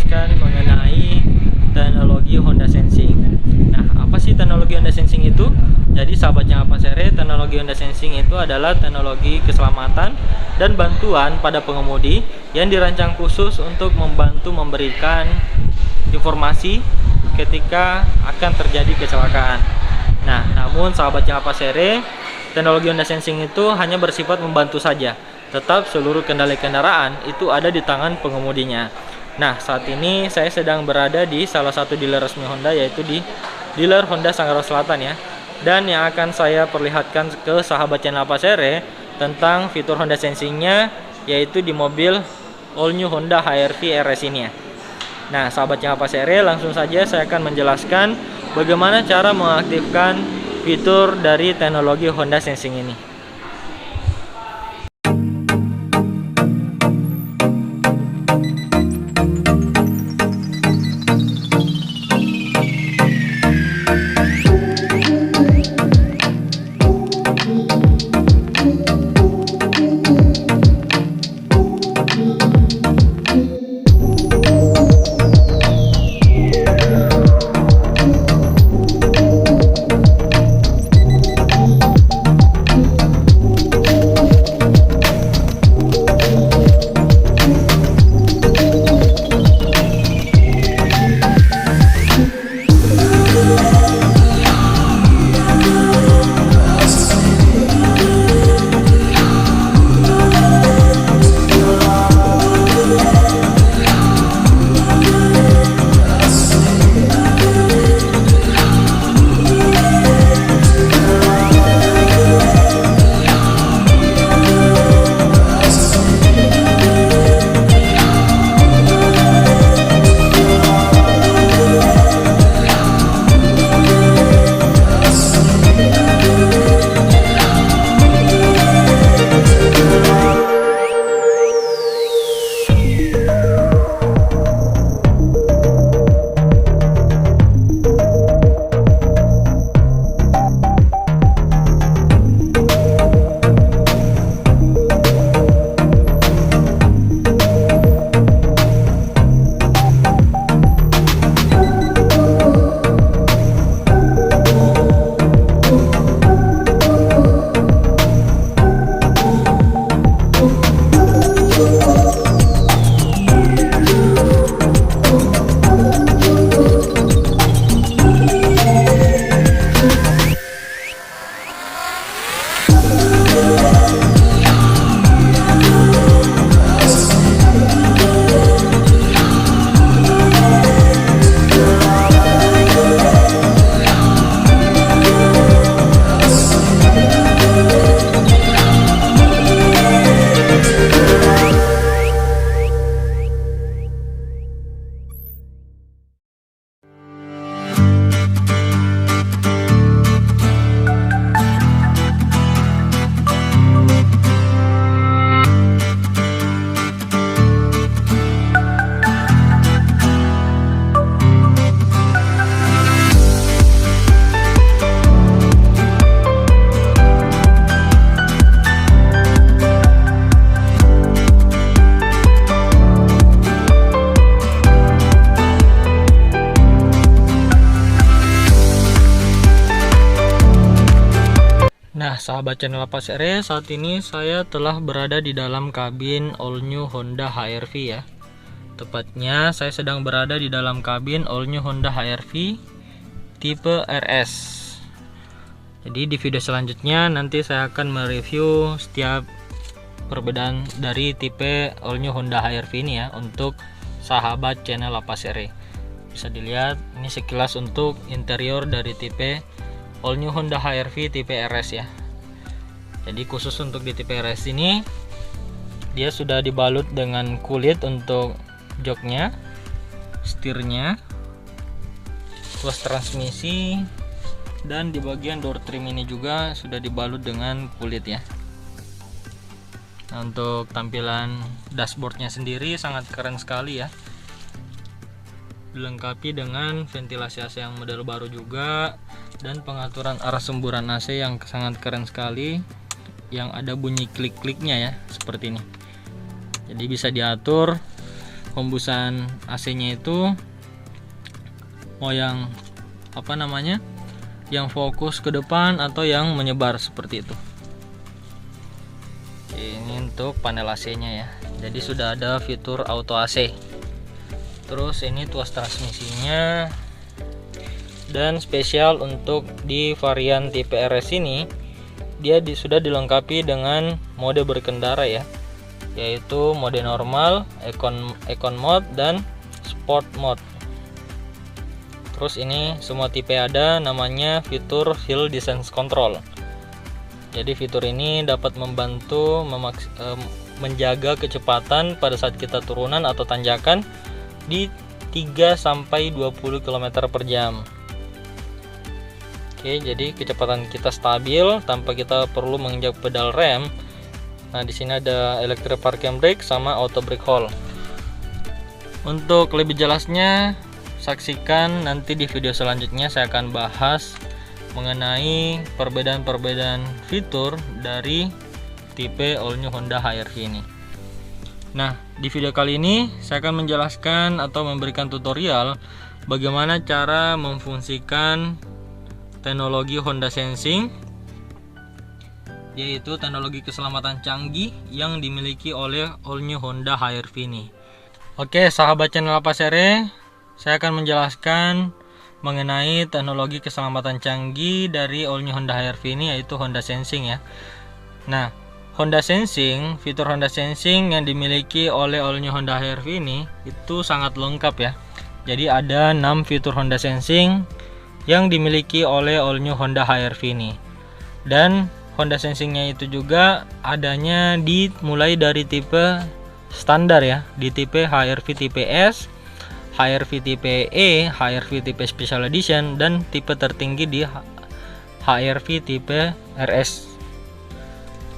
menjelaskan mengenai teknologi Honda Sensing. Nah, apa sih teknologi Honda Sensing itu? Jadi sahabatnya Avasere, teknologi Honda Sensing itu adalah teknologi keselamatan dan bantuan pada pengemudi yang dirancang khusus untuk membantu memberikan informasi ketika akan terjadi kecelakaan. Nah, namun sahabatnya Avasere, teknologi Honda Sensing itu hanya bersifat membantu saja. Tetap seluruh kendali kendaraan itu ada di tangan pengemudinya. Nah, saat ini saya sedang berada di salah satu dealer resmi Honda, yaitu di dealer Honda Sanggara Selatan ya. Dan yang akan saya perlihatkan ke sahabat channel Avasere tentang fitur Honda Sensing-nya, yaitu di mobil all new Honda HR-V RS ini ya. Nah, sahabat channel Avasere, langsung saja saya akan menjelaskan bagaimana cara mengaktifkan fitur dari teknologi Honda Sensing ini. Nah, sahabat channel Avasere, saat ini saya telah berada di dalam kabin all new Honda HR-V ya. Tepatnya saya sedang berada di dalam kabin all new Honda HR-V tipe RS. Jadi di video selanjutnya nanti saya akan mereview setiap perbedaan dari tipe all new Honda HR-V ini ya, untuk sahabat channel Avasere. Bisa dilihat ini sekilas untuk interior dari tipe all new Honda HR-V tipe RS ya. Jadi khusus untuk di tipe RS ini dia sudah dibalut dengan kulit untuk joknya, setirnya, tuas transmisi, dan di bagian door trim ini juga sudah dibalut dengan kulit ya. Nah, untuk tampilan dashboardnya sendiri sangat keren sekali ya, dilengkapi dengan ventilasi AC yang model baru juga, dan pengaturan arah semburan AC yang sangat keren sekali, yang ada bunyi klik-kliknya ya, seperti ini. Jadi bisa diatur hembusan AC-nya itu mau yang yang fokus ke depan atau yang menyebar seperti itu. Oke, ini untuk panel AC-nya ya. Jadi sudah ada fitur auto AC. Terus ini tuas transmisinya. Dan spesial untuk di varian tipe RS ini, dia sudah dilengkapi dengan mode berkendara ya, yaitu mode normal, econ mode, dan sport mode. Terus ini semua tipe ada, namanya fitur hill descent control. Jadi fitur ini dapat membantu menjaga kecepatan pada saat kita turunan atau tanjakan di 3-20 km per jam. Oke, jadi kecepatan kita stabil tanpa kita perlu menginjak pedal rem. Nah, di sini ada electric parking brake sama auto brake hold. Untuk lebih jelasnya, saksikan nanti di video selanjutnya. Saya akan bahas mengenai perbedaan-perbedaan fitur dari tipe all new Honda HR-V ini. Nah, di video kali ini saya akan menjelaskan atau memberikan tutorial bagaimana cara memfungsikan teknologi Honda Sensing, yaitu teknologi keselamatan canggih yang dimiliki oleh all new Honda HR-V ini. Oke, sahabat channel Lapas RE, saya akan menjelaskan mengenai teknologi keselamatan canggih dari all new Honda HR-V ini, yaitu Honda Sensing ya. Nah, Honda Sensing, fitur Honda Sensing yang dimiliki oleh all new Honda HR-V ini itu sangat lengkap ya. Jadi ada 6 fitur Honda Sensing yang dimiliki oleh all new Honda HR-V ini. Dan Honda Sensingnya itu juga adanya mulai dari tipe standar ya, di tipe HR-V tipe S, HR-V tipe E, HR-V tipe Special Edition, dan tipe tertinggi di HR-V tipe RS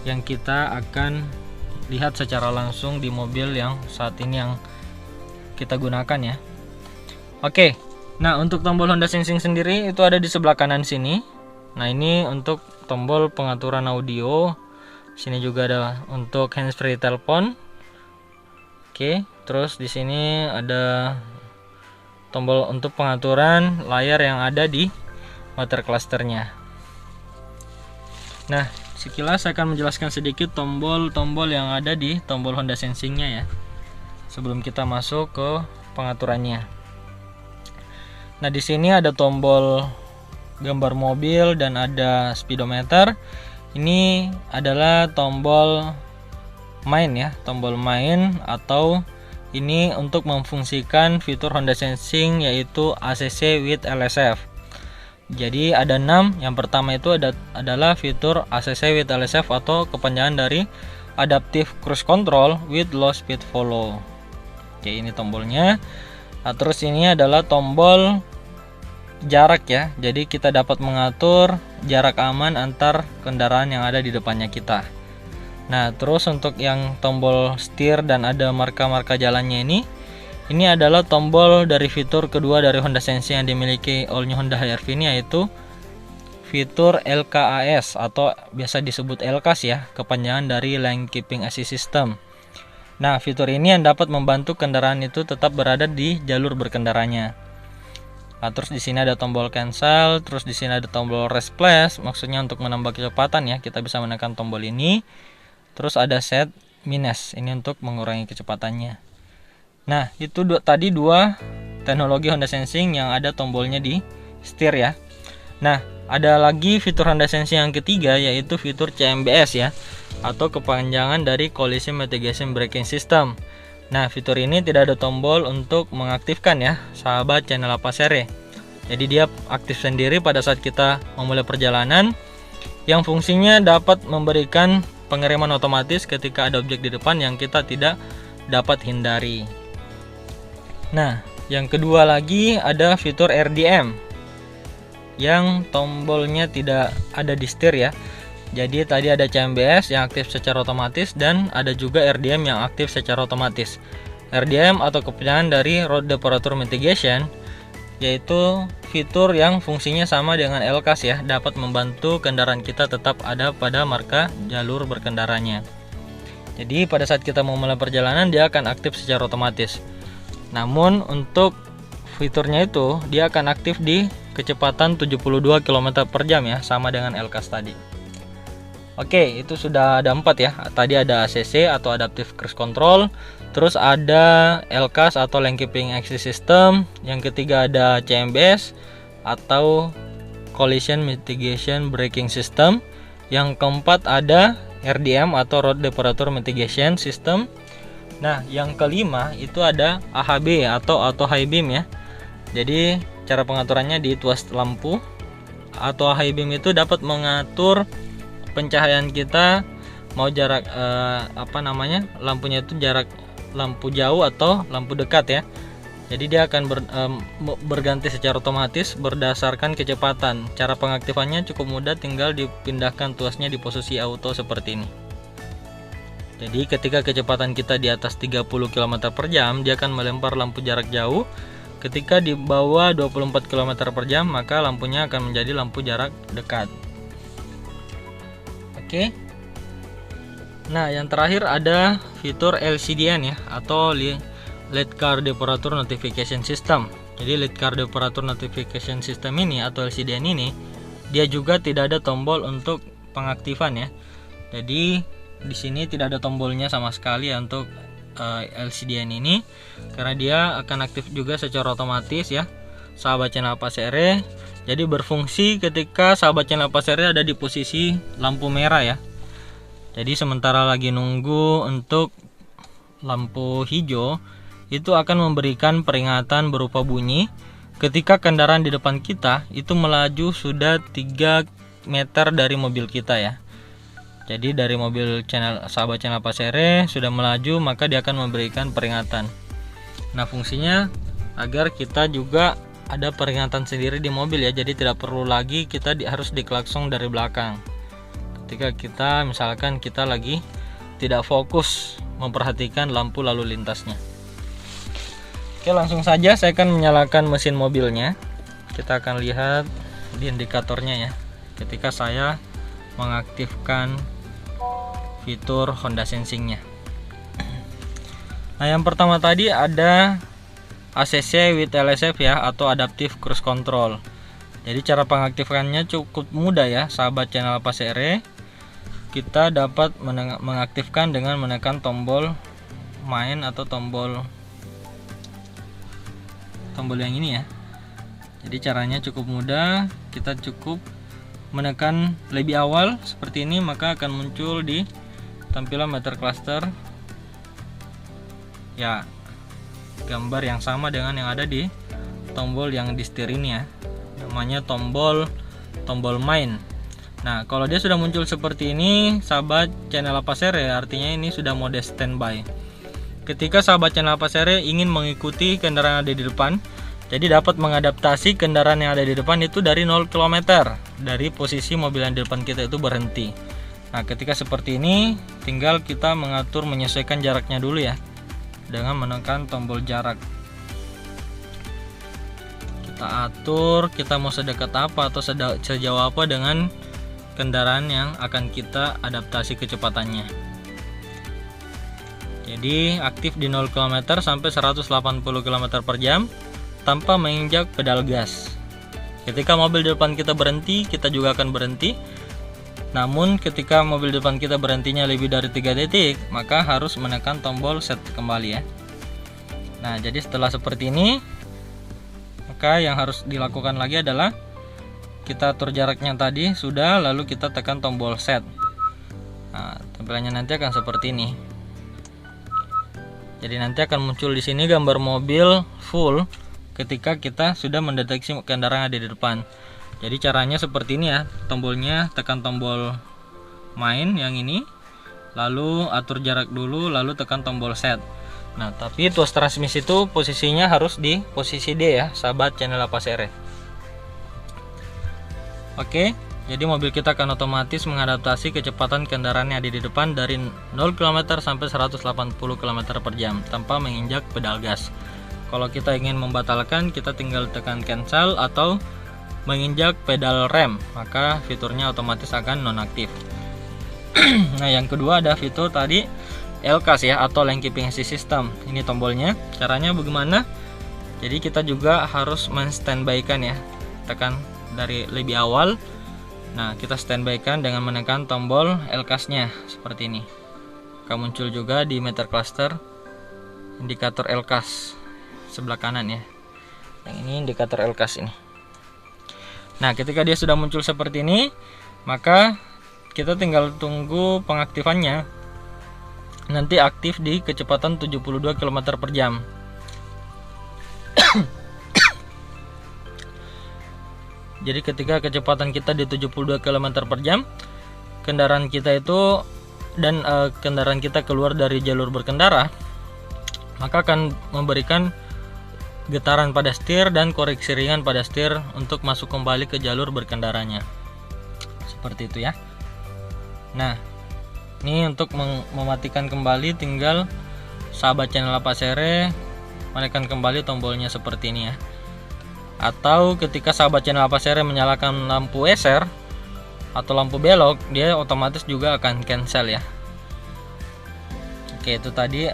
yang kita akan lihat secara langsung di mobil yang saat ini yang kita gunakan ya. Oke, nah untuk tombol Honda Sensing sendiri itu ada di sebelah kanan sini. Nah, ini untuk tombol pengaturan audio. Sini juga ada untuk handsfree telepon. Oke, terus di sini ada tombol untuk pengaturan layar yang ada di motor clusternya. Nah, sekilas saya akan menjelaskan sedikit tombol-tombol yang ada di tombol Honda Sensingnya ya, sebelum kita masuk ke pengaturannya. Nah, di sini ada tombol gambar mobil dan ada speedometer. Ini adalah tombol main ya, tombol main, atau ini untuk memfungsikan fitur Honda Sensing yaitu ACC with LSF. Jadi ada 6. Yang pertama itu adalah fitur ACC with LSF atau kepanjangan dari Adaptive Cruise Control with Low Speed Follow. Oke, ini tombolnya. Nah, terus ini adalah tombol jarak ya. Jadi kita dapat mengatur jarak aman antar kendaraan yang ada di depannya kita. Nah, terus untuk yang tombol setir dan ada marka-marka jalannya ini adalah tombol dari fitur kedua dari Honda Sensing yang dimiliki all new Honda HR-V ini, yaitu fitur LKAS atau biasa disebut LKAS ya, kepanjangan dari Lane Keeping Assist System. Nah, fitur ini yang dapat membantu kendaraan itu tetap berada di jalur berkendaranya. Nah, terus di sini ada tombol cancel, terus di sini ada tombol rest place, maksudnya untuk menambah kecepatan ya, kita bisa menekan tombol ini. Terus ada set minus, ini untuk mengurangi kecepatannya. Nah, itu tadi dua teknologi Honda Sensing yang ada tombolnya di setir ya. Nah, ada lagi fitur Honda Sensing yang ketiga, yaitu fitur CMBS ya, atau kepanjangan dari Collision Mitigation Braking System. Nah, fitur ini tidak ada tombol untuk mengaktifkan ya, sahabat channel Lapas RE. Jadi dia aktif sendiri pada saat kita memulai perjalanan, yang fungsinya dapat memberikan pengereman otomatis ketika ada objek di depan yang kita tidak dapat hindari. Nah, yang kedua lagi ada fitur RDM yang tombolnya tidak ada di setir ya. Jadi tadi ada CMBS yang aktif secara otomatis dan ada juga RDM yang aktif secara otomatis. RDM atau kepanjangan dari Road Departure Mitigation, yaitu fitur yang fungsinya sama dengan LKAS ya, dapat membantu kendaraan kita tetap ada pada marka jalur berkendaranya. Jadi pada saat kita memulai perjalanan dia akan aktif secara otomatis. Namun untuk fiturnya itu dia akan aktif di kecepatan 72 km per jam ya, sama dengan LCAS tadi. Oke, itu sudah ada 4 ya. Tadi ada ACC atau Adaptive Cruise Control, terus ada LCAS atau Lane Keeping Assist System, yang ketiga ada CMBS atau Collision Mitigation Braking System, yang keempat ada RDM atau Road Departure Mitigation System. Nah, yang kelima itu ada AHB atau Auto High Beam ya. Jadi cara pengaturannya di tuas lampu. Auto High Beam itu dapat mengatur pencahayaan kita, mau jarak lampunya itu jarak lampu jauh atau lampu dekat ya. Jadi dia akan berganti secara otomatis berdasarkan kecepatan. Cara pengaktifannya cukup mudah, tinggal dipindahkan tuasnya di posisi auto seperti ini. Jadi ketika kecepatan kita di atas 30 km per jam, dia akan melempar lampu jarak jauh. Ketika di bawah 24 km per jam, maka lampunya akan menjadi lampu jarak dekat. Oke. Nah, yang terakhir ada fitur LCDN ya, atau Late Car Departure Notification System. Jadi Late Car Departure Notification System ini atau LCDN ini, dia juga tidak ada tombol untuk pengaktifan ya. Jadi di sini tidak ada tombolnya sama sekali ya untuk LCDN ini, karena dia akan aktif juga secara otomatis ya, sahabat channel PASRE. Jadi berfungsi ketika sahabat channel PASRE ada di posisi lampu merah ya. Jadi sementara lagi nunggu untuk lampu hijau, itu akan memberikan peringatan berupa bunyi ketika kendaraan di depan kita itu melaju sudah 3 meter dari mobil kita ya. Jadi dari mobil sahabat channel PASRE sudah melaju, maka dia akan memberikan peringatan. Nah, fungsinya agar kita juga ada peringatan sendiri di mobil ya. Jadi tidak perlu lagi kita harus diklaksong dari belakang. Ketika kita misalkan kita lagi tidak fokus memperhatikan lampu lalu lintasnya. Oke, langsung saja saya akan menyalakan mesin mobilnya. Kita akan lihat di indikatornya ya, ketika saya mengaktifkan fitur Honda Sensing-nya. Nah, yang pertama tadi ada ACC with LSF ya, atau Adaptive Cruise Control. Jadi cara pengaktifannya cukup mudah ya, sahabat channel PASRE. Kita dapat mengaktifkan dengan menekan tombol main atau tombol yang ini ya. Jadi caranya cukup mudah, kita cukup menekan lebih awal seperti ini, maka akan muncul di tampilan meter cluster ya, gambar yang sama dengan yang ada di tombol yang di setir ini ya, namanya tombol main. Nah, kalau dia sudah muncul seperti ini, sahabat channel PASRE, artinya ini sudah mode standby. Ketika sahabat channel PASRE ingin mengikuti kendaraan yang ada di depan, jadi dapat mengadaptasi kendaraan yang ada di depan itu dari 0 km dari posisi mobil yang di depan kita itu berhenti. Nah, ketika seperti ini tinggal kita menyesuaikan jaraknya dulu ya, dengan menekan tombol jarak. Kita atur kita mau sedekat apa atau sejauh apa dengan kendaraan yang akan kita adaptasi kecepatannya. Jadi aktif di 0 km sampai 180 km per jam tanpa menginjak pedal gas. Ketika mobil di depan kita berhenti, kita juga akan berhenti. Namun ketika mobil di depan kita berhentinya lebih dari 3 detik, maka harus menekan tombol set kembali ya. Nah, jadi setelah seperti ini, maka yang harus dilakukan lagi adalah kita atur jaraknya tadi sudah, lalu kita tekan tombol set. Nah, tampilannya nanti akan seperti ini. Jadi nanti akan muncul di sini gambar mobil full ketika kita sudah mendeteksi kendaraan ada di depan. Jadi caranya seperti ini ya, tombolnya tekan tombol main yang ini, lalu atur jarak dulu, lalu tekan tombol set. Nah, tapi tuas transmisi itu posisinya harus di posisi D ya, sahabat channel PASRE. Oke, jadi mobil kita akan otomatis mengadaptasi kecepatan kendaraan yang ada di depan dari 0 km sampai 180 km per jam tanpa menginjak pedal gas. Kalau kita ingin membatalkan, kita tinggal tekan cancel atau menginjak pedal rem, maka fiturnya otomatis akan nonaktif. Nah, yang kedua ada fitur tadi LCAS ya, atau Lane Keeping Assist System. Ini tombolnya. Caranya bagaimana? Jadi kita juga harus men-standby-kan ya. Tekan dari lebih awal. Nah, kita standby-kan dengan menekan tombol LCAS-nya seperti ini. Akan muncul juga di meter cluster indikator LCAS sebelah kanan ya. Yang ini indikator LCAS ini. Nah, ketika dia sudah muncul seperti ini, maka kita tinggal tunggu pengaktifannya. Nanti aktif di kecepatan 72 km per jam. Jadi ketika kecepatan kita di 72 km per jam, kendaraan kita itu kendaraan kita keluar dari jalur berkendara, maka akan memberikan getaran pada setir dan koreksi ringan pada setir untuk masuk kembali ke jalur berkendaranya. Seperti itu ya. Nah, ini untuk mematikan kembali tinggal sahabat channel Lapasere menekan kembali tombolnya seperti ini ya. Atau ketika sahabat channel Lapasere menyalakan lampu eser atau lampu belok, dia otomatis juga akan cancel ya. Oke, itu tadi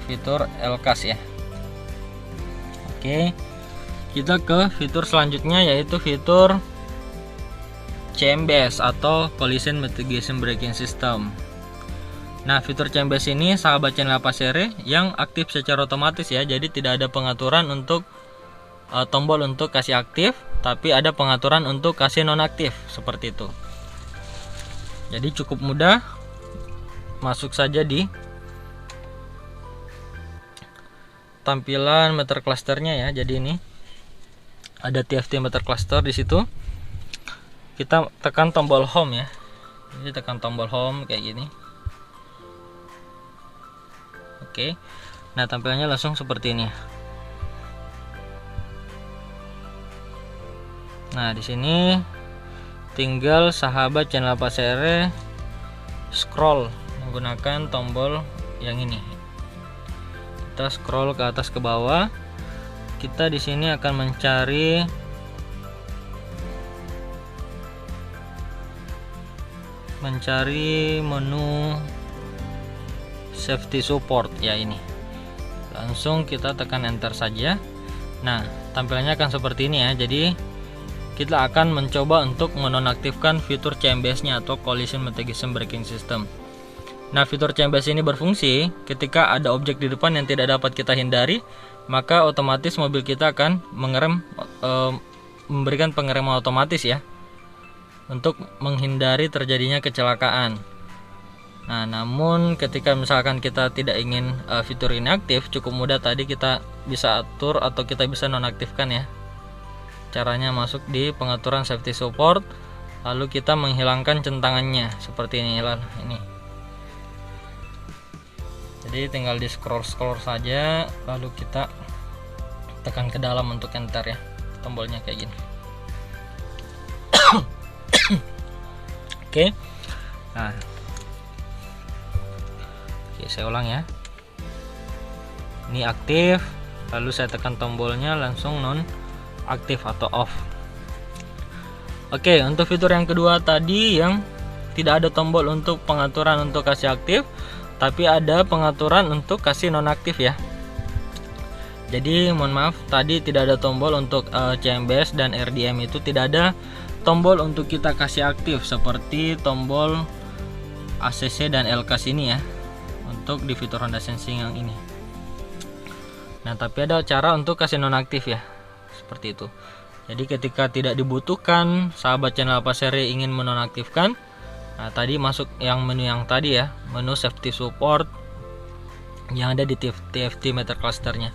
fitur LCAS ya. Oke, kita ke fitur selanjutnya, yaitu fitur CMBS atau Collision Mitigation Braking System. Nah, fitur CMBS ini sahabat channel Lapasere yang aktif secara otomatis ya. Jadi tidak ada pengaturan untuk tombol untuk kasih aktif, tapi ada pengaturan untuk kasih nonaktif seperti itu. Jadi cukup mudah, masuk saja di tampilan meter clusternya ya. Jadi ini ada TFT meter cluster di situ. Kita tekan tombol home ya. Jadi tekan tombol home kayak gini. Oke. Nah, tampilannya langsung seperti ini. Nah, di sini tinggal sahabat channel Lapasere scroll menggunakan tombol yang ini. Kita scroll ke atas ke bawah. Kita di sini akan mencari menu safety support ya, ini. Langsung kita tekan enter saja. Nah, tampilannya akan seperti ini ya. Jadi kita akan mencoba untuk menonaktifkan fitur CMBS-nya atau Collision Mitigation Braking System. Nah, fitur CMBS ini berfungsi ketika ada objek di depan yang tidak dapat kita hindari, maka otomatis mobil kita akan memberikan pengereman otomatis ya, untuk menghindari terjadinya kecelakaan. Nah, namun ketika misalkan kita tidak ingin fitur ini aktif, cukup mudah tadi kita bisa atur atau kita bisa nonaktifkan ya. Caranya masuk di pengaturan safety support, lalu kita menghilangkan centangannya seperti ini. Jadi tinggal di scroll saja, lalu kita tekan ke dalam untuk enter ya, tombolnya kayak gini. Oke. Nah, oke, saya ulang ya. Ini aktif, lalu saya tekan tombolnya langsung non aktif atau off. Oke, untuk fitur yang kedua tadi yang tidak ada tombol untuk pengaturan untuk kasih aktif, tapi ada pengaturan untuk kasih nonaktif ya. Jadi mohon maaf, tadi tidak ada tombol untuk CMBS dan RDM, itu tidak ada tombol untuk kita kasih aktif seperti tombol ACC dan LCAS ini ya, untuk di fitur Honda Sensing yang ini. Nah, tapi ada cara untuk kasih nonaktif ya, seperti itu. Jadi ketika tidak dibutuhkan, sahabat channel Lapasere ingin menonaktifkan, nah tadi masuk yang menu yang tadi ya, menu safety support yang ada di TFT meter clusternya.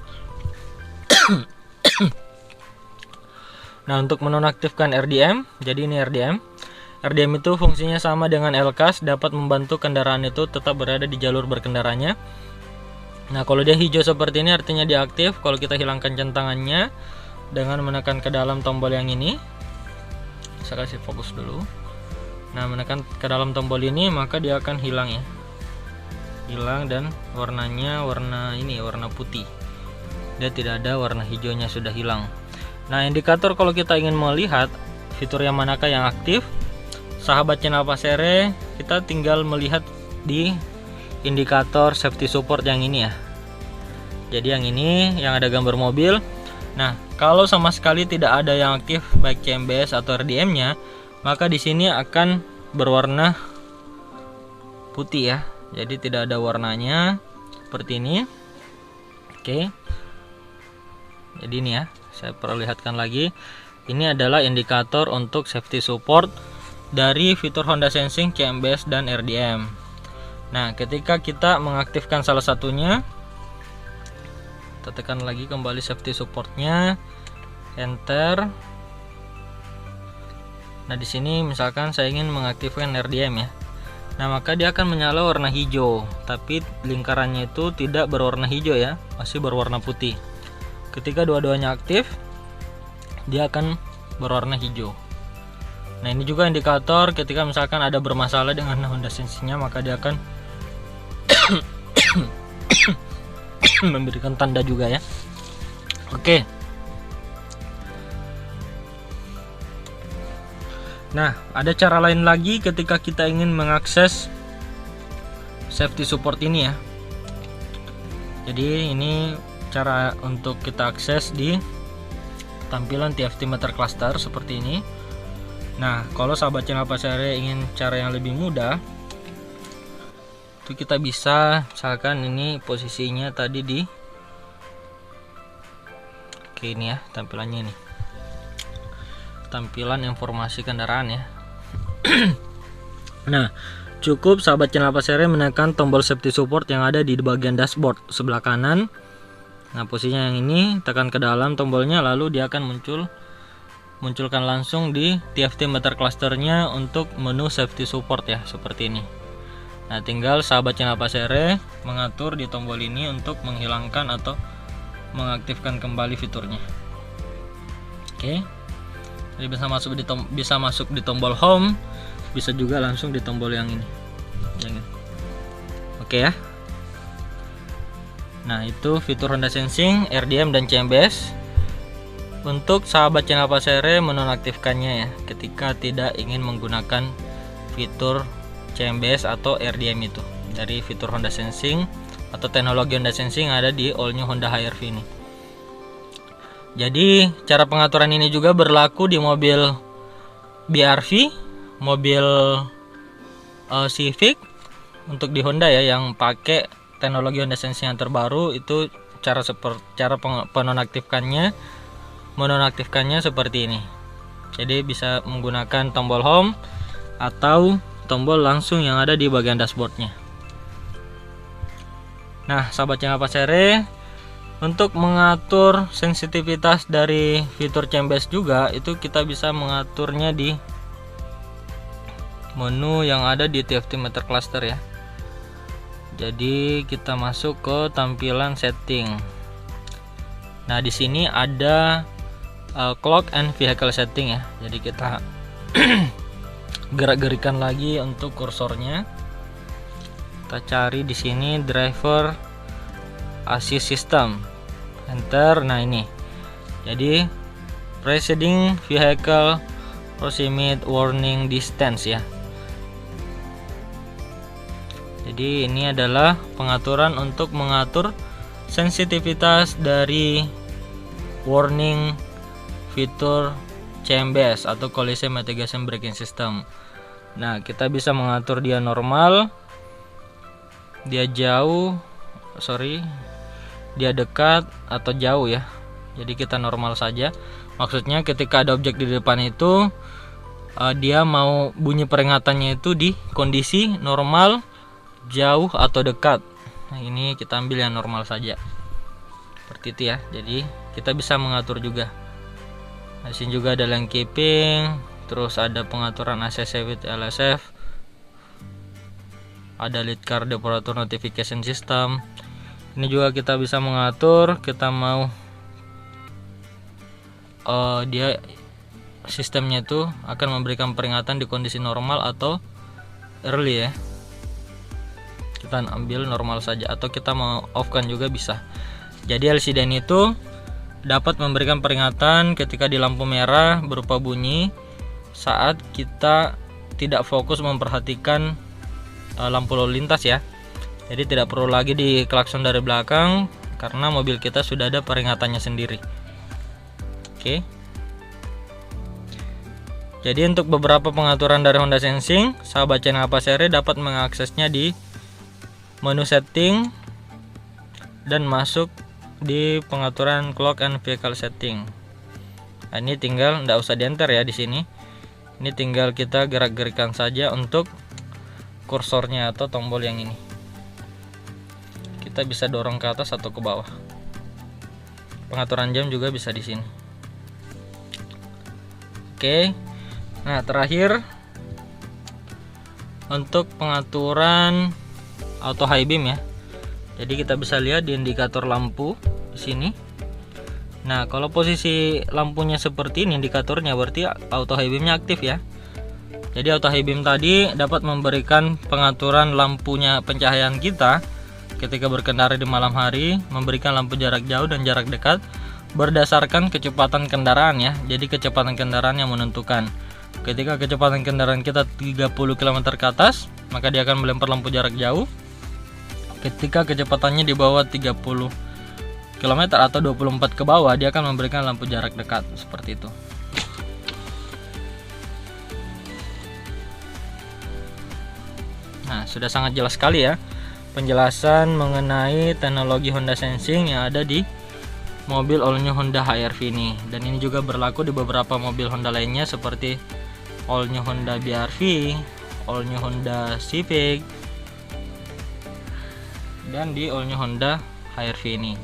Nah, untuk menonaktifkan RDM, jadi ini RDM itu fungsinya sama dengan LCAS, dapat membantu kendaraan itu tetap berada di jalur berkendaranya. Nah, kalau dia hijau seperti ini artinya dia aktif. Kalau kita hilangkan centangannya dengan menekan ke dalam tombol yang ini, saya kasih fokus dulu. Nah, menekan ke dalam tombol ini maka dia akan hilang ya, hilang, dan warnanya warna putih. Dia tidak ada warna hijaunya, sudah hilang. Nah, indikator kalau kita ingin melihat fitur yang manakah yang aktif, sahabat channel Lapasere, kita tinggal melihat di indikator safety support yang ini ya. Jadi yang ini yang ada gambar mobil. Nah, kalau sama sekali tidak ada yang aktif baik CMBS atau RDM-nya, maka di sini akan berwarna putih ya. Jadi tidak ada warnanya seperti ini. Oke. Jadi ini ya, saya perlihatkan lagi. Ini adalah indikator untuk safety support dari fitur Honda Sensing, CMBS dan RDM. Nah, ketika kita mengaktifkan salah satunya, kita tekan lagi kembali safety supportnya, enter. Nah, di sini misalkan saya ingin mengaktifkan RDM ya. Nah, maka dia akan menyala warna hijau, tapi lingkarannya itu tidak berwarna hijau ya, masih berwarna putih. Ketika dua-duanya aktif, dia akan berwarna hijau. Nah, ini juga indikator ketika misalkan ada bermasalah dengan Honda Sensing-nya, maka dia akan memberikan tanda juga ya. Oke. Nah, ada cara lain lagi ketika kita ingin mengakses safety support ini ya. Jadi ini cara untuk kita akses di tampilan TFT Meter Cluster seperti ini. Nah, kalau sahabat channel Pasare ingin cara yang lebih mudah, itu kita bisa misalkan ini posisinya tadi di oke, ini ya tampilannya ini, tampilan informasi kendaraan ya. Nah, cukup sahabat channel Pasare menekan tombol safety support yang ada di bagian dashboard sebelah kanan. Nah, posisinya yang ini, tekan ke dalam tombolnya, lalu dia akan munculkan langsung di TFT Meter Clusternya untuk menu safety support ya, seperti ini. Nah, tinggal sahabat channel Pasare mengatur di tombol ini untuk menghilangkan atau mengaktifkan kembali fiturnya. Oke. Jadi bisa masuk di tombol home, bisa juga langsung di tombol yang ini. Oke ya. Nah, itu fitur Honda Sensing, RDM dan CMBS. Untuk sahabat channel Pasare menonaktifkannya ya ketika tidak ingin menggunakan fitur CMBS atau RDM itu dari fitur Honda Sensing atau teknologi Honda Sensing ada di all new Honda HR-V ini. Jadi cara pengaturan ini juga berlaku di mobil BR-V, mobil Civic. Untuk di Honda ya yang pakai teknologi Honda Sensing yang terbaru, itu cara menonaktifkannya seperti ini. Jadi bisa menggunakan tombol home atau tombol langsung yang ada di bagian dashboardnya. Nah, sahabat channel Pasare, untuk mengatur sensitivitas dari fitur CMBS juga itu kita bisa mengaturnya di menu yang ada di TFT Meter Cluster ya. Jadi kita masuk ke tampilan setting. Nah, di sini ada clock and vehicle setting ya. Jadi kita gerak-gerikan lagi untuk kursornya. Kita cari di sini driver assist system, enter. Nah, ini jadi preceding vehicle proximate warning distance ya. Jadi ini adalah pengaturan untuk mengatur sensitivitas dari warning fitur CMBS atau Collision Mitigation Braking System. Nah, kita bisa mengatur dia normal, dia jauh, dia dekat atau jauh ya. Jadi kita normal saja. Maksudnya ketika ada objek di depan itu dia mau bunyi peringatannya itu di kondisi normal, jauh atau dekat. Nah, ini kita ambil yang normal saja. Seperti itu ya. Jadi kita bisa mengatur juga. Di sini juga ada lane keeping, terus ada pengaturan ACC with LSF, ada lead car departure notification system. Ini juga kita bisa mengatur kita mau dia sistemnya itu akan memberikan peringatan di kondisi normal atau early ya. Kita ambil normal saja atau kita mau off kan juga bisa. Jadi LCD itu dapat memberikan peringatan ketika di lampu merah berupa bunyi saat kita tidak fokus memperhatikan lampu lalu lintas ya. Jadi tidak perlu lagi diklakson dari belakang karena mobil kita sudah ada peringatannya sendiri. Oke. Jadi untuk beberapa pengaturan dari Honda Sensing, sahabat channel Apasere dapat mengaksesnya di menu setting dan masuk di pengaturan clock and vehicle setting. Nah, ini tinggal tidak usah dienter ya di sini. Ini tinggal kita gerak-gerikan saja untuk kursornya atau tombol yang ini. Kita bisa dorong ke atas atau ke bawah. Pengaturan jam juga bisa di sini. Oke. Nah, terakhir untuk pengaturan auto high beam ya. Jadi kita bisa lihat di indikator lampu di sini. Nah, kalau posisi lampunya seperti ini indikatornya, berarti auto high beamnya aktif ya. Jadi auto high beam tadi dapat memberikan pengaturan lampunya pencahayaan kita ketika berkendara di malam hari, memberikan lampu jarak jauh dan jarak dekat berdasarkan kecepatan kendaraan ya. Jadi kecepatan kendaraan yang menentukan. Ketika kecepatan kendaraan kita 30 km ke atas, maka dia akan melempar lampu jarak jauh. Ketika kecepatannya di bawah 30 km atau 24 ke bawah, dia akan memberikan lampu jarak dekat seperti itu. Nah, sudah sangat jelas sekali ya penjelasan mengenai teknologi Honda Sensing yang ada di mobil all new Honda HR-V ini. Dan ini juga berlaku di beberapa mobil Honda lainnya seperti all new Honda BR-V, all new Honda Civic, dan di all new Honda HR-V ini.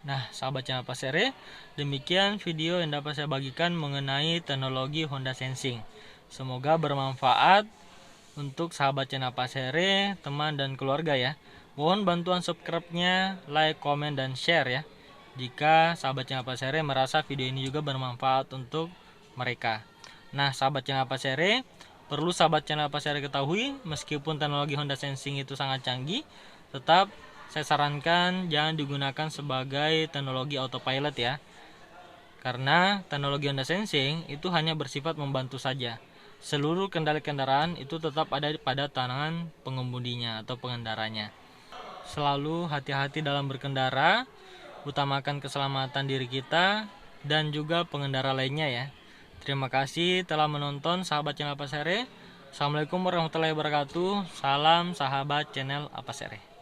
Nah, sahabat channel Apasere, demikian video yang dapat saya bagikan mengenai teknologi Honda Sensing. Semoga bermanfaat untuk sahabat channel Apasere, teman dan keluarga ya. Mohon bantuan subscribe-nya, like, komen, dan share ya. Jika sahabat channel Apasere merasa video ini juga bermanfaat untuk mereka. Nah, sahabat channel Apasere, perlu sahabat channel Apasere ketahui, meskipun teknologi Honda Sensing itu sangat canggih, tetap saya sarankan jangan digunakan sebagai teknologi autopilot ya. Karena teknologi Honda Sensing itu hanya bersifat membantu saja. Seluruh kendali kendaraan itu tetap ada pada tangan pengemudinya atau pengendaranya. Selalu hati-hati dalam berkendara, utamakan keselamatan diri kita dan juga pengendara lainnya ya. Terima kasih telah menonton sahabat channel Apasere. Assalamualaikum warahmatullahi wabarakatuh. Salam sahabat channel Apasere.